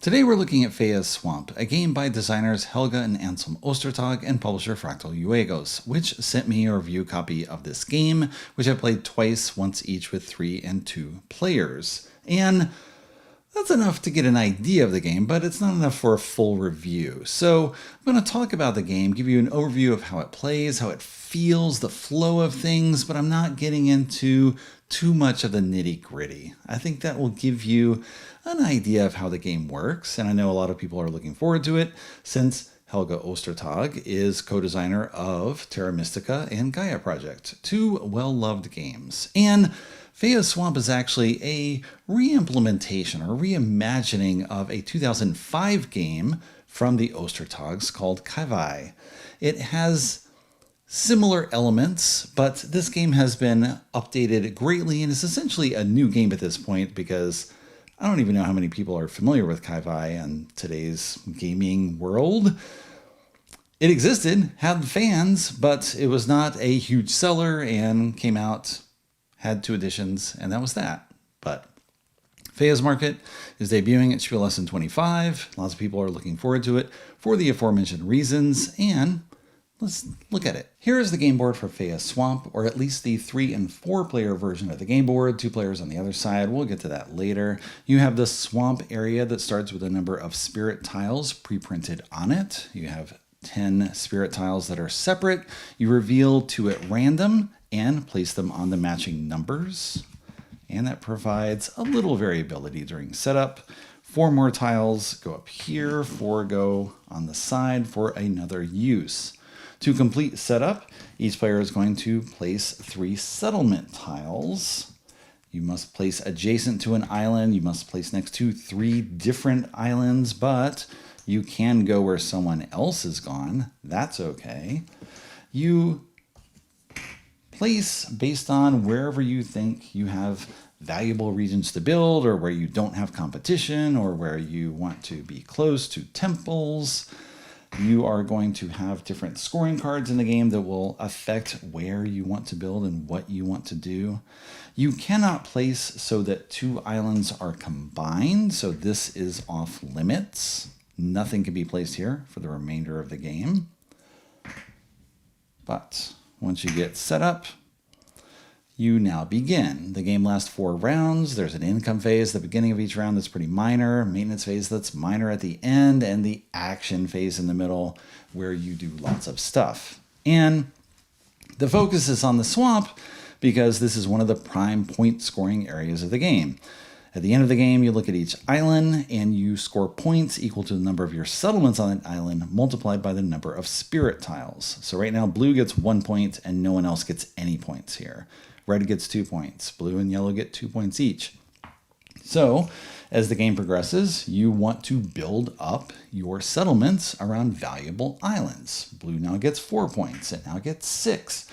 Today we're looking at Feya's Swamp, a game by designers Helga and Anselm Ostertag and publisher Fractal Juegos, which sent me a review copy of this game, which I played twice, once each with 3 and 2 players. And that's enough to get an idea of the game, but it's not enough for a full review. So I'm going to talk about the game, give you an overview of how it plays, how it feels, the flow of things, but I'm not getting into too much of the nitty-gritty. I think that will give you an idea of how the game works, and I know a lot of people are looking forward to it since Helga Ostertag is co-designer of Terra Mystica and Gaia Project, 2 well-loved games. And Feya's Swamp is actually a re-implementation or reimagining of a 2005 game from the Ostertags called Feya. It has similar elements, but this game has been updated greatly and is essentially a new game at this point because I don't even know how many people are familiar with Feya in today's gaming world. It existed, had fans, but it was not a huge seller and came out, had 2 editions, and that was that. But Feya's Market is debuting at Spiel Lesson 25. Lots of people are looking forward to it for the aforementioned reasons, and let's look at it. Here is the game board for Feya's Swamp, or at least the 3 and 4 player version of the game board, 2 players on the other side. We'll get to that later. You have the swamp area that starts with a number of spirit tiles pre-printed on it. You have 10 spirit tiles that are separate. You reveal 2 at random and place them on the matching numbers. And that provides a little variability during setup. 4 more tiles go up here, 4 go on the side for another use. To complete setup, each player is going to place 3 settlement tiles. You must place adjacent to an island. You must place next to 3 different islands, but you can go where someone else is gone. That's okay. You place based on wherever you think you have valuable regions to build, or where you don't have competition, or where you want to be close to temples. You are going to have different scoring cards in the game that will affect where you want to build and what you want to do. You cannot place so that 2 islands are combined, so this is off limits. Nothing can be placed here for the remainder of the game. But once you get set up, you now begin. The game lasts 4 rounds. There's an income phase at the beginning of each round that's pretty minor, maintenance phase that's minor at the end, and the action phase in the middle where you do lots of stuff. And the focus is on the swamp because this is one of the prime point scoring areas of the game. At the end of the game, you look at each island and you score points equal to the number of your settlements on that island multiplied by the number of spirit tiles. So right now, blue gets 1 point and no one else gets any points here. Red gets 2 points. Blue and yellow get 2 points each. So as the game progresses, you want to build up your settlements around valuable islands. Blue now gets 4 points. It now gets 6.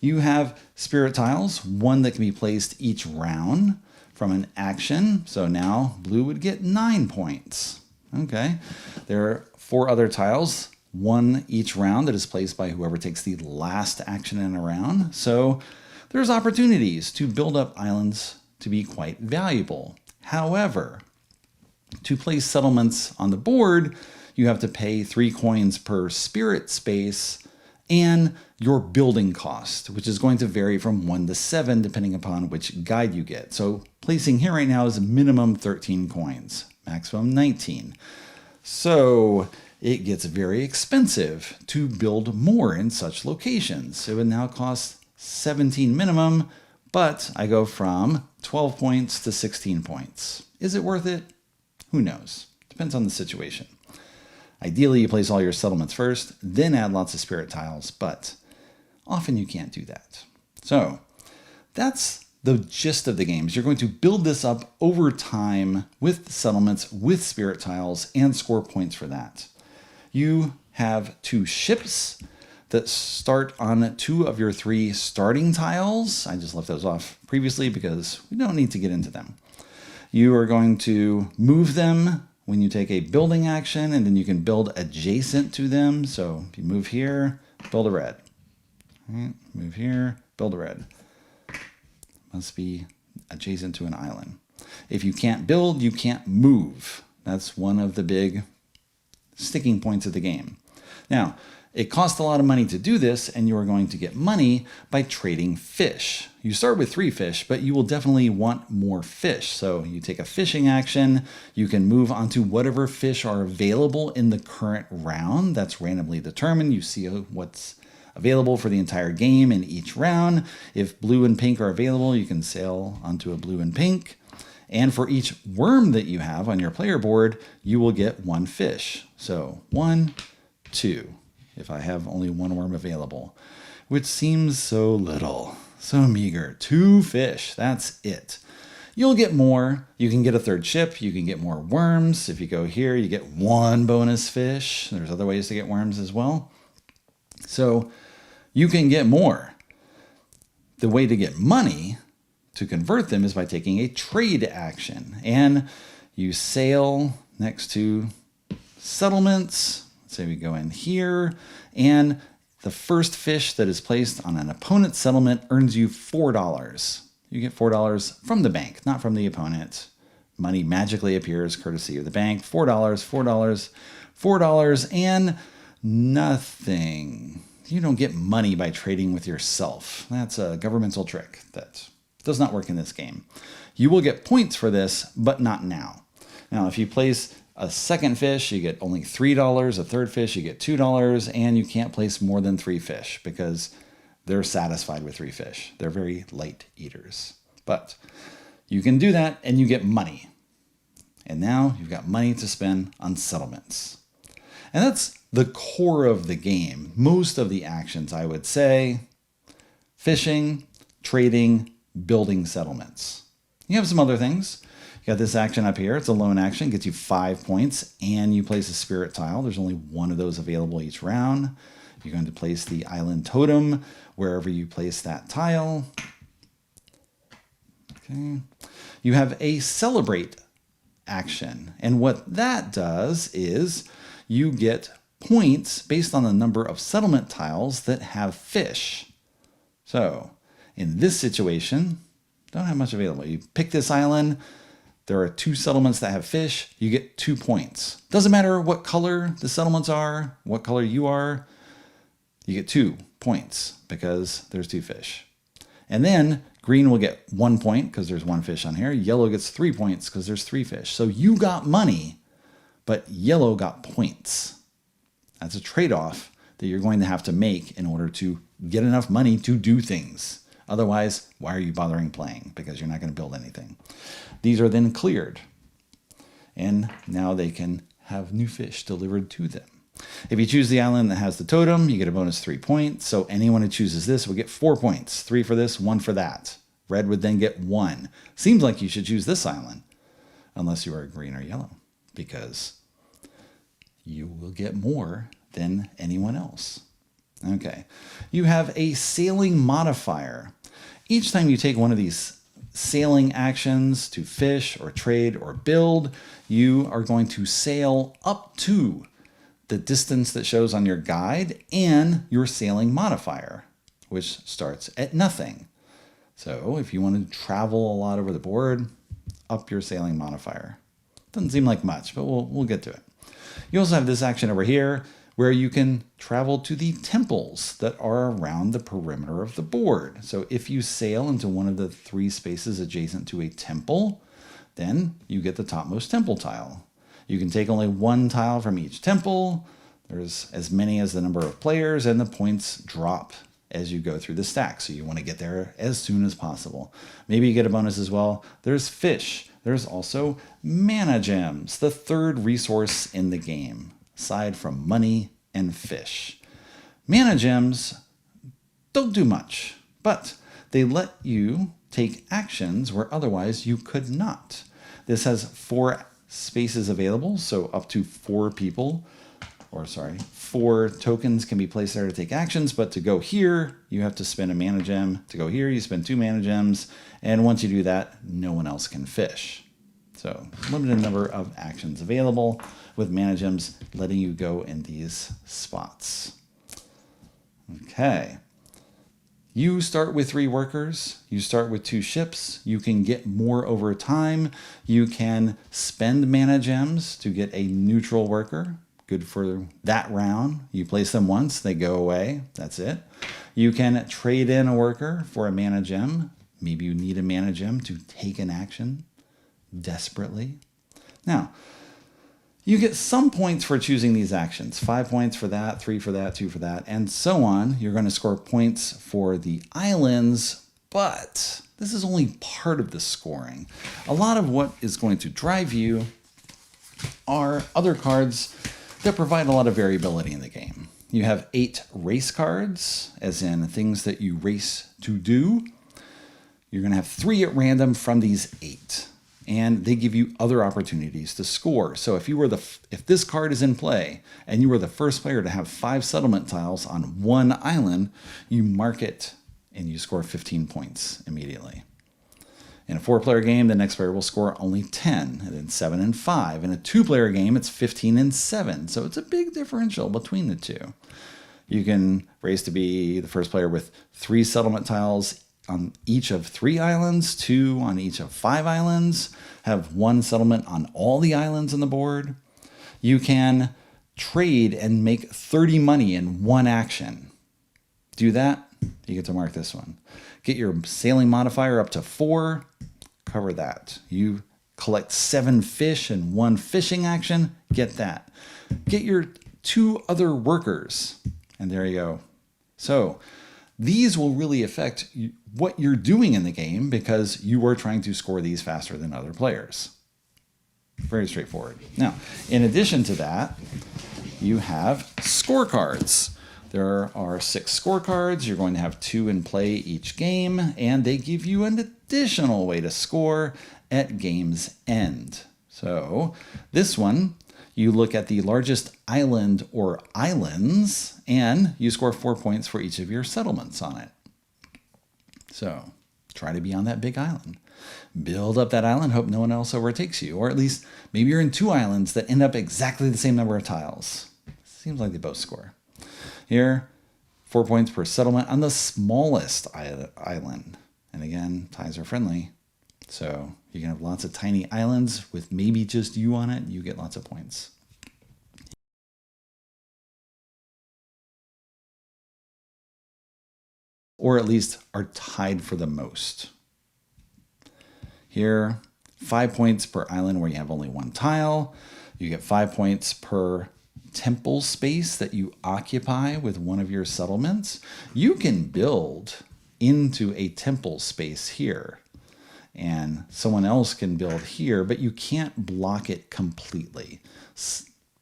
You have spirit tiles, 1 that can be placed each round from an action. So now blue would get 9 points. Okay. There are 4 other tiles, 1 each round that is placed by whoever takes the last action in a round. So there's opportunities to build up islands to be quite valuable. However, to place settlements on the board, you have to pay 3 coins per spirit space and your building cost, which is going to vary from 1 to 7 depending upon which guide you get. So placing here right now is minimum 13 coins, maximum 19. So it gets very expensive to build more in such locations. It would now cost 17 minimum, but I go from 12 points to 16 points. Is it worth it? Who knows? Depends on the situation. Ideally, you place all your settlements first, then add lots of spirit tiles, but often you can't do that. So that's the gist of the games. You're going to build this up over time with settlements, with spirit tiles, and score points for that. You have 2 ships that start on 2 of your 3 starting tiles. I just left those off previously because we don't need to get into them. You are going to move them when you take a building action, and then you can build adjacent to them. So if you move here, build a red. All right, move here, build a red. Must be adjacent to an island. If you can't build, you can't move. That's one of the big sticking points of the game. Now, it costs a lot of money to do this, and you are going to get money by trading fish. You start with 3 fish, but you will definitely want more fish. So you take a fishing action, you can move on to whatever fish are available in the current round. That's randomly determined. You see what's available for the entire game in each round. If blue and pink are available, you can sail onto a blue and pink. And for each worm that you have on your player board, you will get 1 fish. So 1, 2. If I have only 1 worm available, which seems so little, so meager. 2 fish, that's it. You'll get more. You can get a 3rd ship. You can get more worms. If you go here, you get 1 bonus fish. There's other ways to get worms as well. So you can get more. The way to get money to convert them is by taking a trade action. And you sail next to settlements. Let's say we go in here, and the first fish that is placed on an opponent's settlement earns you $4. You get $4 from the bank, not from the opponent. Money magically appears courtesy of the bank. $4, $4, $4, and nothing. You don't get money by trading with yourself. That's a governmental trick that does not work in this game. You will get points for this, but not now. Now, if you place a 2nd fish, you get only $3. A 3rd fish, you get $2. And you can't place more than 3 fish because they're satisfied with 3 fish. They're very light eaters. But you can do that and you get money. And now you've got money to spend on settlements. And that's the core of the game. Most of the actions, I would say, fishing, trading, building settlements. You have some other things. You got this action up here. It's a lone action, gets you 5 points, and you place a spirit tile. There's only 1 of those available each round. You're going to place the island totem wherever you place that tile. Okay. You have a celebrate action, and what that does is you get points based on the number of settlement tiles that have fish. So in this situation, don't have much available. You pick this island. There are 2 settlements that have fish. You get 2 points. Doesn't matter what color the settlements are, what color you are. You get 2 points because there's 2 fish. And then green will get 1 point because there's 1 fish on here. Yellow gets 3 points because there's 3 fish. So you got money, but yellow got points. That's a trade-off that you're going to have to make in order to get enough money to do things. Otherwise, why are you bothering playing? Because you're not going to build anything. These are then cleared. And now they can have new fish delivered to them. If you choose the island that has the totem, you get a bonus 3 points. So anyone who chooses this will get 4 points. 3 for this, 1 for that. Red would then get 1. Seems like you should choose this island. Unless you are green or yellow. Because you will get more than anyone else. Okay. You have a sailing modifier. Each time you take one of these sailing actions to fish or trade or build, you are going to sail up to the distance that shows on your guide and your sailing modifier, which starts at nothing. So if you want to travel a lot over the board, up your sailing modifier. Doesn't seem like much, but we'll get to it. You also have this action over here where you can travel to the temples that are around the perimeter of the board. So if you sail into one of the 3 spaces adjacent to a temple, then you get the topmost temple tile. You can take only 1 tile from each temple. There's as many as the number of players, and the points drop as you go through the stack. So you want to get there as soon as possible. Maybe you get a bonus as well. There's fish. There's also mana gems, the 3rd resource in the game, aside from money and fish. Mana gems don't do much, but they let you take actions where otherwise you could not. This has 4 spaces available, so up to 4 people, 4 tokens can be placed there to take actions, but to go here, you have to spend a mana gem. To go here, you spend 2 mana gems, and once you do that, no one else can fish. So limited number of actions available with mana gems letting you go in these spots. Okay. You start with 3 workers, you start with 2 ships, you can get more over time, you can spend mana gems to get a neutral worker, good for that round. You place them once, they go away, that's it. You can trade in a worker for a mana gem. Maybe you need a mana gem to take an action desperately. Now, you get some points for choosing these actions. 5 points for that, 3 for that, 2 for that, and so on. You're going to score points for the islands, but this is only part of the scoring. A lot of what is going to drive you are other cards that provide a lot of variability in the game. You have 8 race cards, as in things that you race to do. You're going to have 3 at random from these 8. And they give you other opportunities to score. So if this card is in play and you were the first player to have 5 settlement tiles on one island, you mark it and you score 15 points immediately. In a 4-player game, the next player will score only 10, and then 7 and 5. In a 2-player game, it's 15 and 7. So it's a big differential between the two. You can race to be the first player with 3 settlement tiles on each of 3 islands, 2 on each of 5 islands, have 1 settlement on all the islands on the board. You can trade and make 30 money in 1 action. Do that, you get to mark this one. Get your sailing modifier up to 4, cover that. You collect 7 fish in 1 fishing action, get that. Get your 2 other workers, and there you go. So these will really affect what you're doing in the game because you are trying to score these faster than other players. Very straightforward. Now, in addition to that, you have scorecards. There are 6 scorecards. You're going to have 2 in play each game, and they give you an additional way to score at game's end. So this one, you look at the largest island or islands, and you score 4 points for each of your settlements on it. So try to be on that big island. Build up that island, hope no one else overtakes you. Or at least maybe you're in 2 islands that end up exactly the same number of tiles. Seems like they both score. Here, 4 points per settlement on the smallest island. And again, ties are friendly. So you can have lots of tiny islands with maybe just you on it. You get lots of points. Or at least are tied for the most. Here, 5 points per island where you have only 1 tile. You get 5 points per temple space that you occupy with one of your settlements. You can build into a temple space here, and someone else can build here, but you can't block it completely.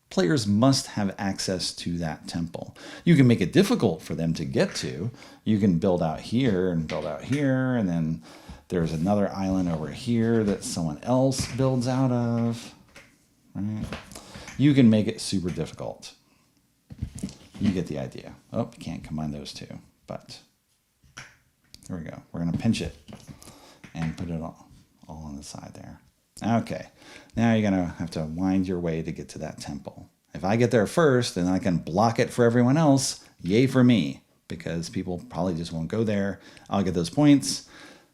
Players must have access to that temple. You can make it difficult for them to get to. You can build out here and build out here, and then there's another island over here that someone else builds out of. Right? You can make it super difficult. You get the idea. Oh, you can't combine those 2, but there we go. We're going to pinch it and put it all on the side there. Okay, now you're going to have to wind your way to get to that temple. If I get there first, then I can block it for everyone else. Yay for me, because people probably just won't go there. I'll get those points.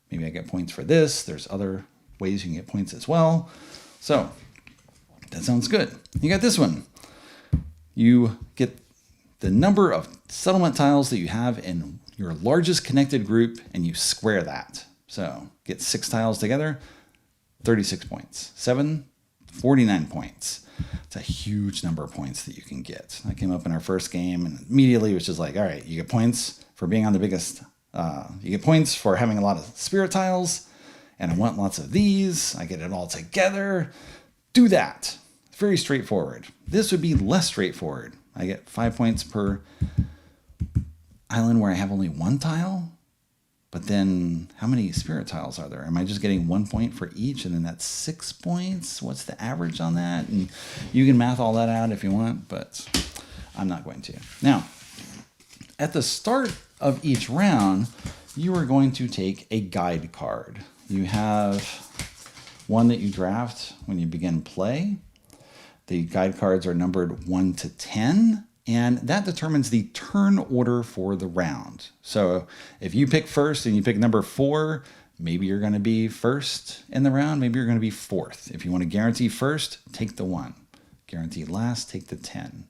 Maybe I get points for this. There's other ways you can get points as well. So that sounds good. You got this one. You get the number of settlement tiles that you have in your largest connected group, and you square that. So get 6 tiles together, 36 points. 7, 49 points. It's a huge number of points that you can get. I came up in our first game, and immediately it was just like, all right, you get points for being on the biggest. You get points for having a lot of spirit tiles, and I want lots of these. I get it all together. Do that. Very straightforward. This would be less straightforward. I get 5 points per island where I have only 1 tile. But then how many spirit tiles are there? Am I just getting 1 point for each, and then that's 6 points? What's the average on that? And you can math all that out if you want, but I'm not going to. Now, at the start of each round, you are going to take a guide card. You have one that you draft when you begin play. The guide cards are numbered 1 to 10. and that determines the turn order for the round. So if you pick first and you pick number 4, maybe you're going to be first in the round, maybe you're going to be fourth. If you want to guarantee first, take the 1. Guarantee last, take the 10.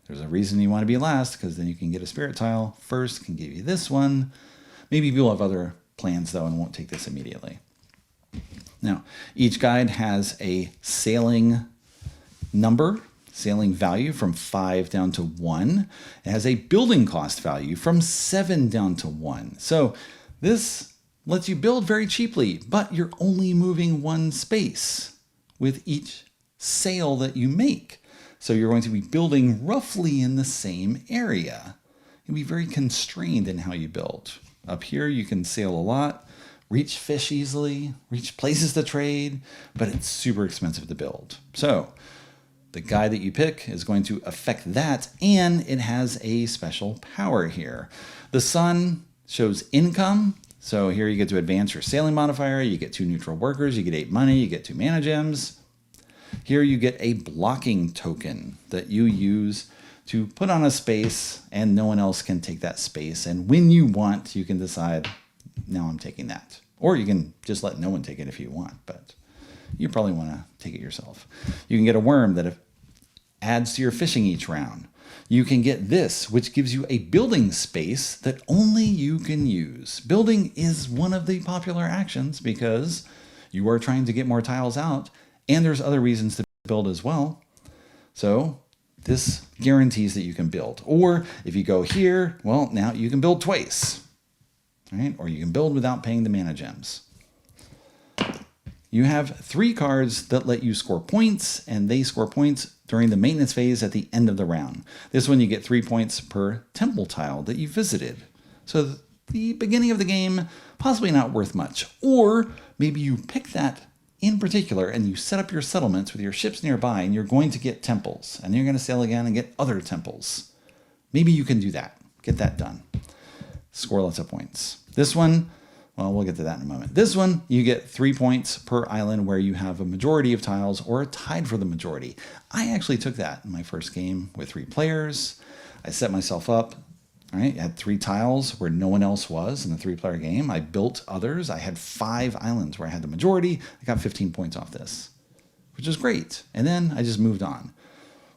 There's a reason you want to be last, because then you can get a spirit tile. First can give you this one. Maybe you'll have other plans though and won't take this immediately. Now, each guide has a sailing number, sailing value from 5 down to 1. It has a building cost value from 7 down to 1. So this lets you build very cheaply, but you're only moving 1 space with each sail that you make. So you're going to be building roughly in the same area. You'll be very constrained in how you build. Up here, you can sail a lot, reach fish easily, reach places to trade, but it's super expensive to build. So the guide that you pick is going to affect that, and it has a special power here. The sun shows income. So here you get to advance your sailing modifier, you get 2 neutral workers, you get 8 money, you get 2 mana gems. Here you get a blocking token that you use to put on a space and no one else can take that space. And when you want, you can decide, now I'm taking that. Or you can just let no one take it if you want, but you probably want to take it yourself. You can get a worm that adds to your fishing each round. You can get this, which gives you a building space that only you can use. Building is one of the popular actions because you are trying to get more tiles out, and there's other reasons to build as well. So this guarantees that you can build. Or if you go here, well, now you can build twice, right? Or you can build without paying the mana gems. You have 3 cards that let you score points, and they score points during the maintenance phase at the end of the round. This one you get 3 points per temple tile that you visited. So the beginning of the game, possibly not worth much. Or maybe you pick that in particular and you set up your settlements with your ships nearby, and you're going to get temples, and you're going to sail again and get other temples. Maybe you can do that. Get that done. Score lots of points. This one, well, we'll get to that in a moment. This one, you get 3 points per island where you have a majority of tiles or are tied for the majority. I actually took that in my first game with 3 players. I set myself up. All right, I had 3 tiles where no one else was in the 3-player game. I built others. I had 5 islands where I had the majority. I got 15 points off this, which is great. And then I just moved on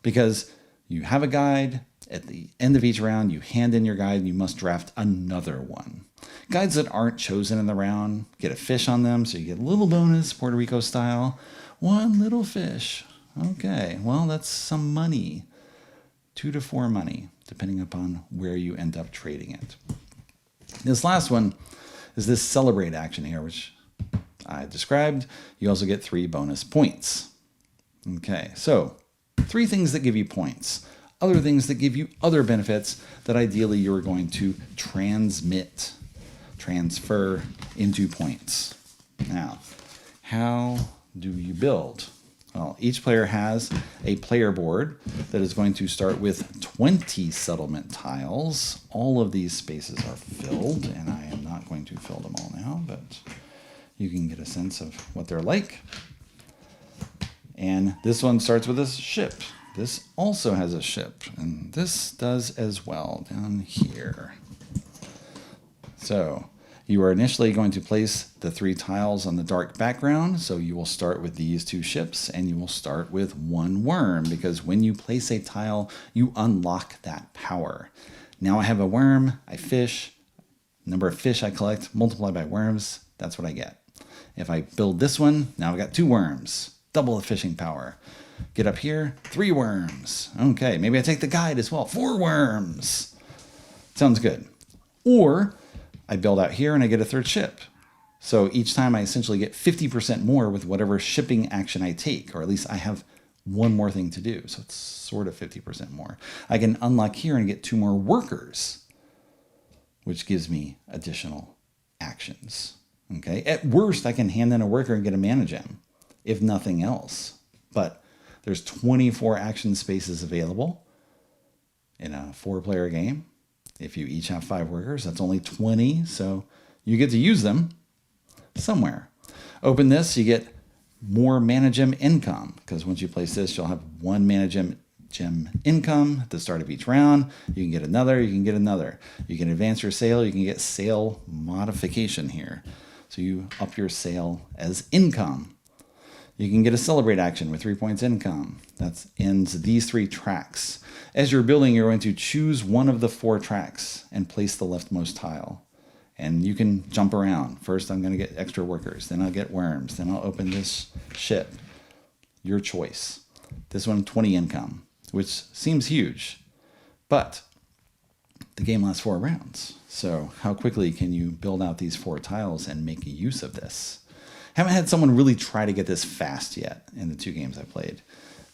because you have a guide. At the end of each round, you hand in your guide and you must draft another one. Guides that aren't chosen in the round get a fish on them, so you get a little bonus, Puerto Rico style. 1 little fish. Okay, well, that's some money. 2 to 4 money, depending upon where you end up trading it. This last one is this celebrate action here, which I described. You also get 3 bonus points. Okay, so 3 things that give you points. Other things that give you other benefits that ideally you're going to transfer into points. Now, how do you build? Well, each player has a player board that is going to start with 20 settlement tiles. All of these spaces are filled, and I am not going to fill them all now, but you can get a sense of what they're like. And this one starts with a ship. This also has a ship, and this does as well down here. So you are initially going to place the 3 tiles on the dark background. So you will start with these 2 ships, and you will start with 1 worm, because when you place a tile, you unlock that power. Now I have a worm, I fish, number of fish I collect multiplied by worms, that's what I get. If I build this one, now I've got 2 worms, double the fishing power. Get up here, 3 worms. Okay, maybe I take the guide as well, 4 worms. Sounds good. Or I build out here and I get a 3rd ship. So each time I essentially get 50% more with whatever shipping action I take, or at least I have 1 more thing to do. So it's sort of 50% more. I can unlock here and get 2 more workers, which gives me additional actions. Okay, at worst, I can hand in a worker and get a mana gem, if nothing else. But there's 24 action spaces available in a 4-player game. If you each have 5 workers, that's only 20, so you get to use them somewhere. Open this, you get more mana gem income, because once you place this, you'll have 1 mana gem gem income at the start of each round. You can get another, you can get another. You can advance your sale, you can get sale modification here. So you up your sale as income. You can get a celebrate action with 3 points income. That ends these 3 tracks. As you're building, you're going to choose one of the 4 tracks and place the leftmost tile. And you can jump around. First, I'm going to get extra workers. Then I'll get worms. Then I'll open this ship. Your choice. This one, 20 income, which seems huge. But the game lasts 4 rounds. So how quickly can you build out these 4 tiles and make use of this? Haven't had someone really try to get this fast yet in the 2 games I played.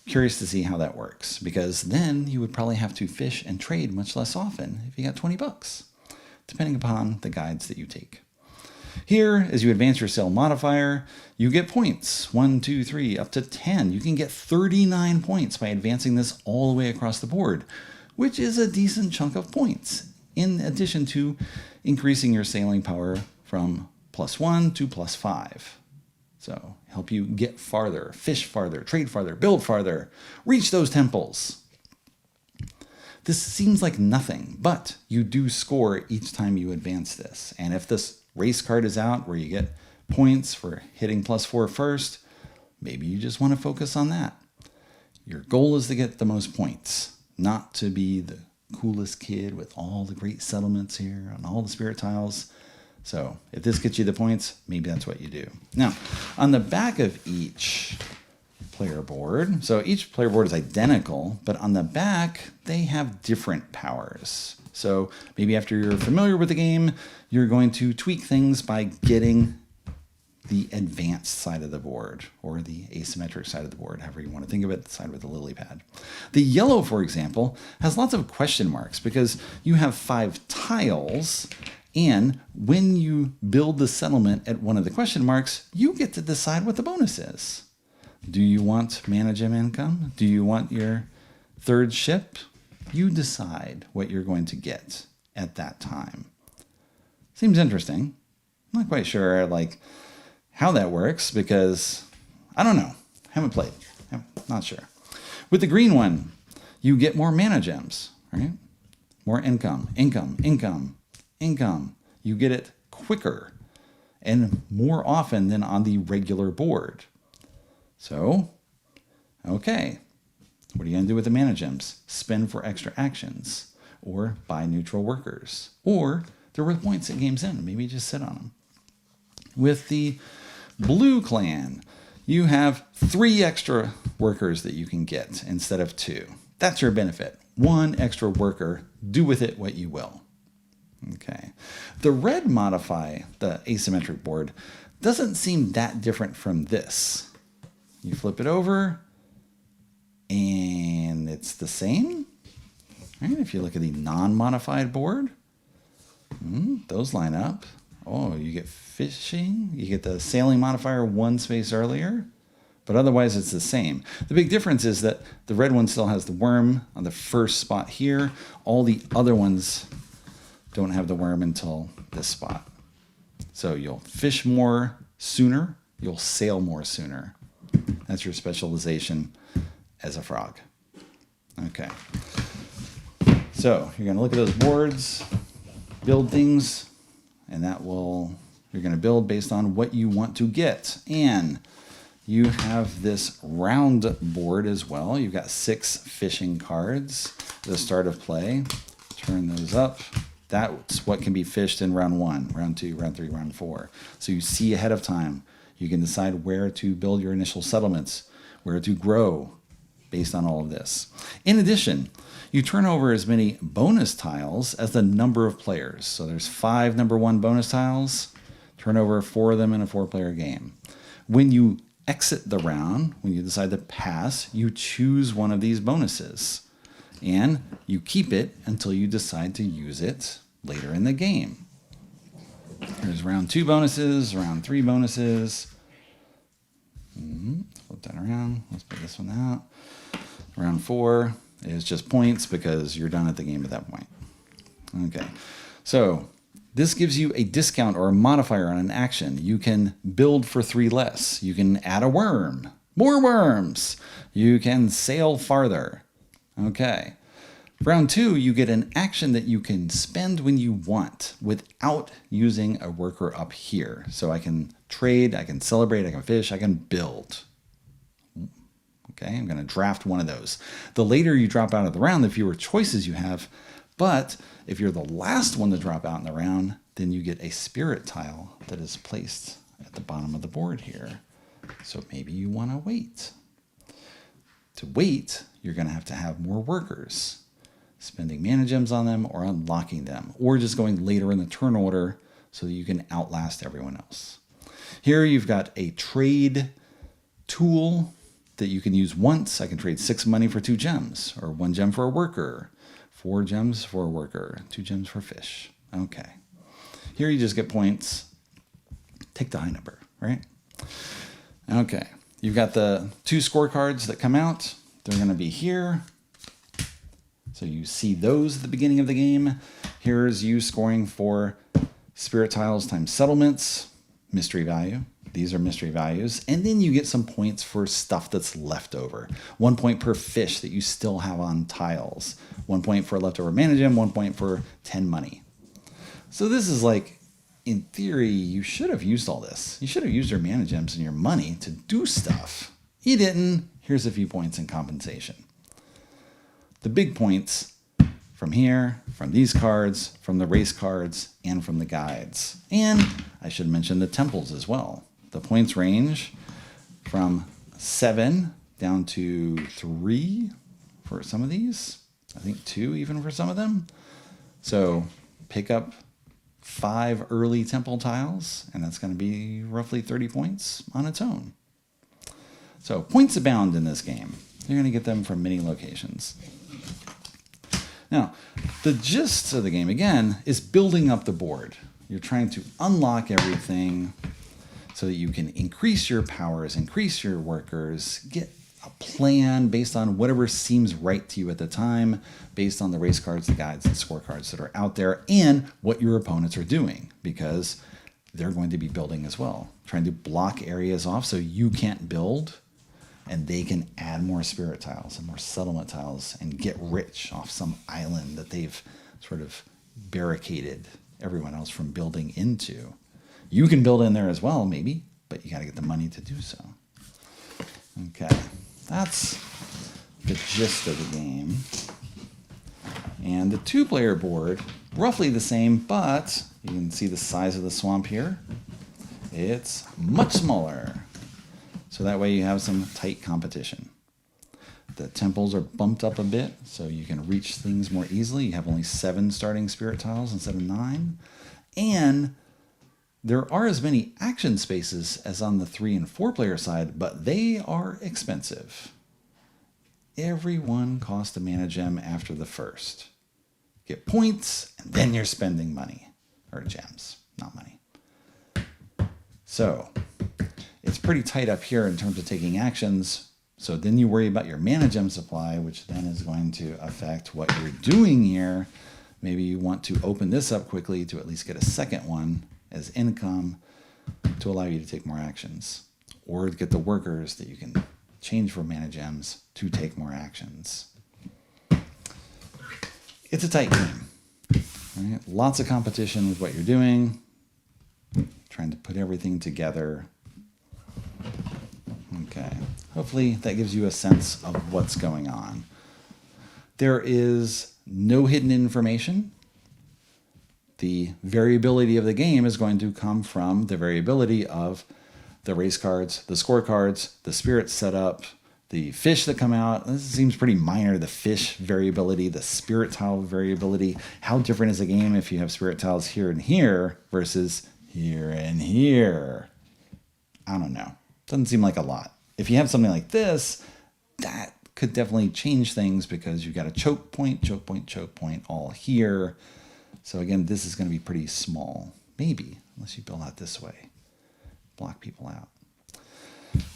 Curious to see how that works, because then you would probably have to fish and trade much less often if you got 20 bucks, depending upon the guides that you take. Here, as you advance your sale modifier, you get points. 1, 2, 3, up to 10. You can get 39 points by advancing this all the way across the board, which is a decent chunk of points, in addition to increasing your sailing power from +1 to +5. So help you get farther, fish farther, trade farther, build farther, reach those temples. This seems like nothing, but you do score each time you advance this. And if this race card is out where you get points for hitting +4 first, maybe you just want to focus on that. Your goal is to get the most points, not to be the coolest kid with all the great settlements here and all the spirit tiles. So if this gets you the points, maybe that's what you do. Now, on the back of each player board, so each player board is identical, but on the back, they have different powers. So maybe after you're familiar with the game, you're going to tweak things by getting the advanced side of the board, or the asymmetric side of the board, however you want to think of it, the side with the lily pad. The yellow, for example, has lots of question marks because you have 5 tiles, and when you build the settlement at one of the question marks, you get to decide what the bonus is. Do you want mana gem income? Do you want your 3rd ship? You decide what you're going to get at that time. Seems interesting. I'm not quite sure how that works because I don't know. Haven't played. I'm not sure. With the green one, you get more mana gems, right? More income, income, income, income. You get it quicker and more often than on the regular board. So, okay. What are you going to do with the mana gems? Spend for extra actions, or buy neutral workers, or they're worth points at game's end. Maybe just sit on them. With the blue clan, you have 3 extra workers that you can get instead of 2. That's your benefit. 1 extra worker. Do with it what you will. Okay. The red modify, the asymmetric board, doesn't seem that different from this. You flip it over, and it's the same. Right? If you look at the non-modified board, those line up. Oh, you get fishing. You get the sailing modifier 1 space earlier, but otherwise it's the same. The big difference is that the red one still has the worm on the first spot here. All the other ones don't have the worm until this spot. So you'll fish more sooner. You'll sail more sooner. That's your specialization as a frog. Okay. So you're going to look at those boards, build things, and you're going to build based on what you want to get. And you have this round board as well. You've got 6 fishing cards at the start of play. Turn those up. That's what can be fished in round 1, round 2, round 3, round 4. So you see ahead of time. You can decide where to build your initial settlements, where to grow based on all of this. In addition, you turn over as many bonus tiles as the number of players. So there's 5 number 1 bonus tiles. Turn over 4 of them in a 4-player game. When you exit the round, when you decide to pass, you choose one of these bonuses. And you keep it until you decide to use it later in the game. There's round 2 bonuses, round 3 bonuses. Flip that around. Let's put this one out. Round 4 is just points because you're done at the game at that point. Okay, so this gives you a discount or a modifier on an action. You can build for 3 less. You can add a worm. More worms. You can sail farther. Okay. Round 2, you get an action that you can spend when you want without using a worker up here. So I can trade, I can celebrate, I can fish, I can build. Okay, I'm going to draft one of those. The later you drop out of the round, the fewer choices you have. But if you're the last one to drop out in the round, then you get a spirit tile that is placed at the bottom of the board here. So maybe you want to wait. To wait, you're going to have more workers, spending mana gems on them or unlocking them, or just going later in the turn order so that you can outlast everyone else. Here you've got a trade tool that you can use once. I can trade 6 money for 2 gems, or 1 gem for a worker, 4 gems for a worker, 2 gems for fish. Okay. Here you just get points. Take the high number, right? Okay. You've got the 2 scorecards that come out. They're going to be here. So you see those at the beginning of the game. Here's you scoring for spirit tiles times settlements, mystery value. These are mystery values. And then you get some points for stuff that's left over. 1 point per fish that you still have on tiles. 1 point for leftover mana gem, 1 point for 10 money. So this is like, in theory, you should have used all this. You should have used your mana gems and your money to do stuff. You didn't. Here's a few points in compensation. The big points from here, from these cards, from the race cards, and from the guides. And I should mention the temples as well. The points range from 7 down to 3 for some of these. I think 2 even for some of them. So pick up 5 early temple tiles, and that's going to be roughly 30 points on its own. So points abound in this game. You're going to get them from many locations. Now, the gist of the game, again, is building up the board. You're trying to unlock everything so that you can increase your powers, increase your workers, get a plan based on whatever seems right to you at the time, based on the race cards, the guides, and scorecards that are out there, and what your opponents are doing, because they're going to be building as well, trying to block areas off so you can't build, and they can add more spirit tiles and more settlement tiles and get rich off some island that they've sort of barricaded everyone else from building into. You can build in there as well, maybe, but you got to get the money to do so. Okay, that's the gist of the game. And the 2-player board, roughly the same, but you can see the size of the swamp here. It's much smaller. So that way you have some tight competition. The temples are bumped up a bit, so you can reach things more easily. You have only 7 starting spirit tiles instead of 9. And there are as many action spaces as on the 3 and 4-player side, but they are expensive. Every one costs a mana gem after the first. Get points, and then you're spending money. Or gems, not money. So it's pretty tight up here in terms of taking actions. So then you worry about your mana gem supply, which then is going to affect what you're doing here. Maybe you want to open this up quickly to at least get a second one as income to allow you to take more actions, or get the workers that you can change for mana gems to take more actions. It's a tight game. Right? Lots of competition with what you're doing, trying to put everything together. Okay, hopefully that gives you a sense of what's going on. There is no hidden information. The variability of the game is going to come from the variability of the race cards, the scorecards, the spirit setup, the fish that come out. This seems pretty minor, the fish variability, the spirit tile variability. How different is the game if you have spirit tiles here and here versus here and here? I don't know. Doesn't seem like a lot. If you have something like this, that could definitely change things because you've got a choke point, choke point, choke point all here. So again, this is going to be pretty small, maybe, unless you build out this way. Block people out.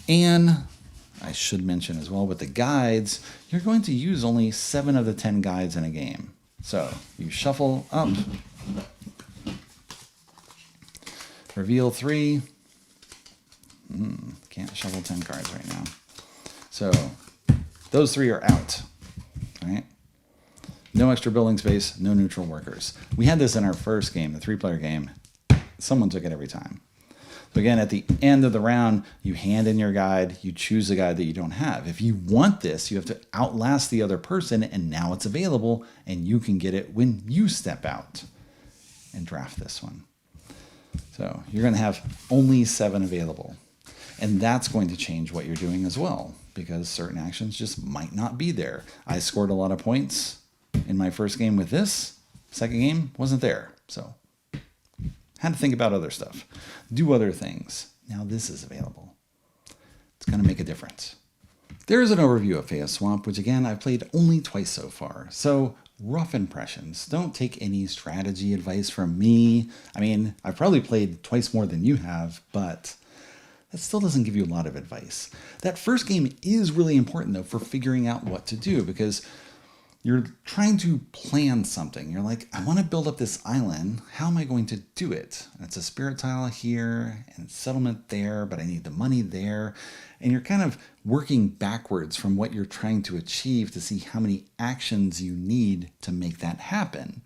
And I should mention as well with the guides, you're going to use only 7 of the 10 guides in a game. So you shuffle up, reveal 3. Can't shuffle 10 cards right now. So those 3 are out. Right? No extra building space, no neutral workers. We had this in our first game, the 3-player game. Someone took it every time. So again, at the end of the round, you hand in your guide, you choose a guide that you don't have. If you want this, you have to outlast the other person, and now it's available, and you can get it when you step out and draft this one. So you're going to have only 7 available. And that's going to change what you're doing as well, because certain actions just might not be there. I scored a lot of points in my first game with this. Second game wasn't there. So had to think about other stuff. Do other things. Now this is available. It's going to make a difference. There is an overview of Feya Swamp, which again, I've played only twice so far. So rough impressions. Don't take any strategy advice from me. I mean, I've probably played twice more than you have, but that still doesn't give you a lot of advice. That first game is really important though for figuring out what to do, because you're trying to plan something. You're like, I want to build up this island. How am I going to do it? And it's a spirit tile here and settlement there, but I need the money there. And you're kind of working backwards from what you're trying to achieve to see how many actions you need to make that happen.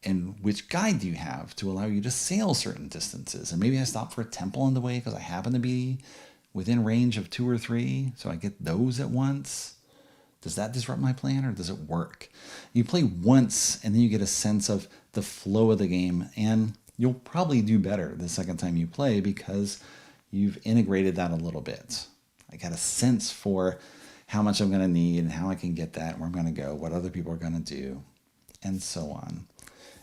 And which guide do you have to allow you to sail certain distances? And maybe I stop for a temple on the way because I happen to be within range of 2 or 3, so I get those at once. Does that disrupt my plan, or does it work? You play once and then you get a sense of the flow of the game, and you'll probably do better the second time you play because you've integrated that a little bit. I got a sense for how much I'm going to need and how I can get that, where I'm going to go, what other people are going to do, and so on.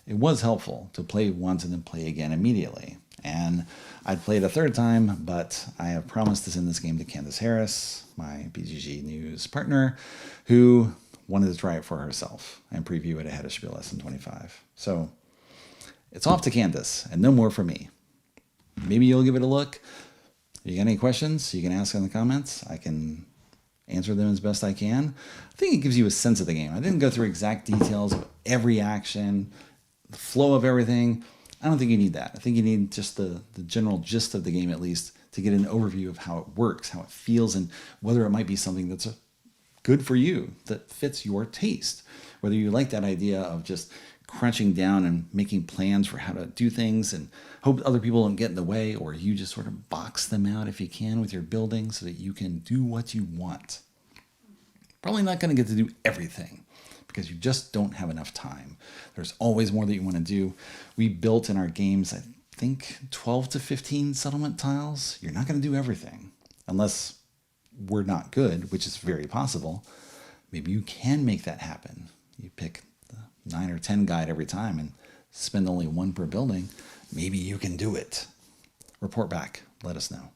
It was helpful to play once and then play again immediately. And I'd played a third time, but I have promised to send this game to Candace Harris, my BGG News partner, who wanted to try it for herself and preview it ahead of Spiel Lesson 25. So it's off to Candace and no more from me. Maybe you'll give it a look. If you got any questions, you can ask in the comments. I can answer them as best I can. I think it gives you a sense of the game. I didn't go through exact details of every action, the flow of everything. I don't think you need that. I think you need just the general gist of the game, at least, to get an overview of how it works, how it feels, and whether it might be something that's good for you, that fits your taste. Whether you like that idea of just crunching down and making plans for how to do things and hope other people don't get in the way, or you just sort of box them out if you can with your building so that you can do what you want. Probably not going to get to do everything, because you just don't have enough time. There's always more that you want to do. We built in our games, I think, 12 to 15 settlement tiles. You're not going to do everything, unless we're not good, which is very possible. Maybe you can make that happen. You pick the 9 or 10 guide every time and spend only 1 per building. Maybe you can do it. Report back. Let us know.